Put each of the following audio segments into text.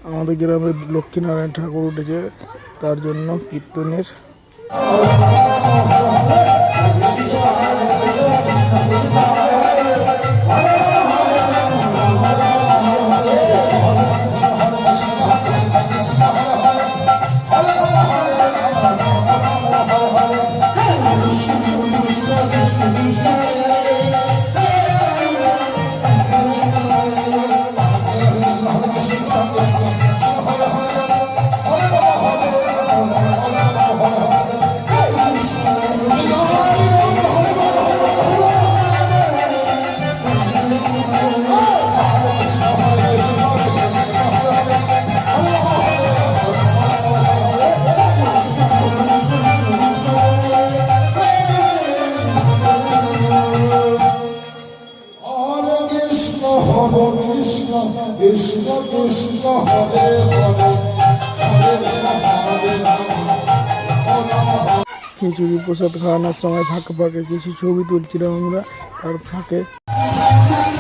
আমাদের গ্রামে লক্ষ্মীনারায়ণ ঠাকুর উঠেছে, তার জন্য কীর্তনের কৃষ্ণ কৃষ্ণ হরে হরে খিচুড়ি প্রসাদ খাওয়ানোর সময় ফাঁকে ফাঁকে কিছু ছবি তুলছিলাম আমরা। তার ফাঁকে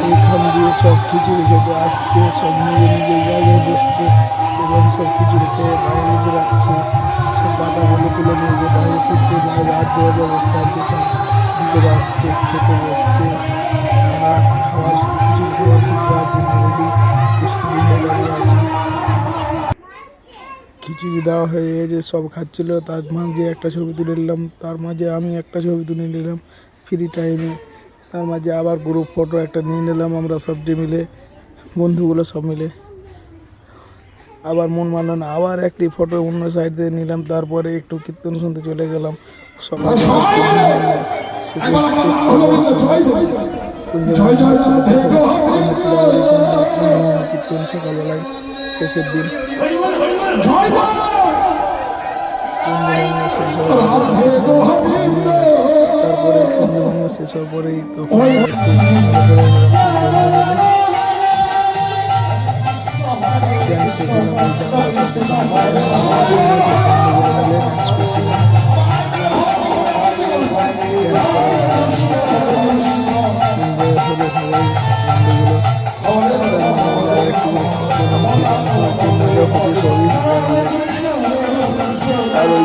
এইখান দিয়ে সব খিচুড়ি খেতে আসছে, সব নিজে নিজের জায়গায় বসছে এবং সব খিচুড়ি খেয়ে বাইরে বেরাচ্ছে। সব পাতাগুলো তুলে নিয়ে যে বাইরে তুলছে, বাইরে হাত দেওয়ার ব্যবস্থা আছে, সব ভিতরে আসছে, খেতে বসছে। আমরা খাওয়ার খিচুড়ি খাওয়ার খাওয়ার জন্য রেডি প্রস্তুতি হয়ে দাঁড়িয়ে আছি। খিচুড়ি দেওয়া হয়ে গেছে, সব খাচ্ছিল। তার মাঝে একটা ছবি তুলে নিলাম, তার মাঝে আমি একটা ছবি তুলে নিলাম ফ্রি টাইমে। তার মাঝে আবার গ্রুপ ফটো একটা নিয়ে নিলাম আমরা সবটি মিলে, বন্ধুগুলো সব মিলে। আবার মন মানলো না, আবার একটি ফটো অন্য সাইড থেকে নিলাম। তারপরে একটু কীর্তন শুনতে চলে গেলাম। সকাল কীর্তন সকালবেলায় শেষের দিন। তারপরে কুঞ্জভঙ্গ শেষ হওয়ার পরেই তখন আর ওই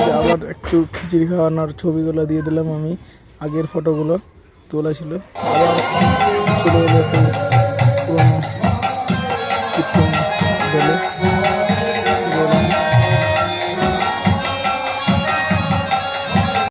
যে আবার একটু খিচুড়ি খাওয়ানোর ছবিগুলো দিয়ে দিলাম আমি। আগের ফটোগুলো তোলা ছিল, আবার চলে এলো।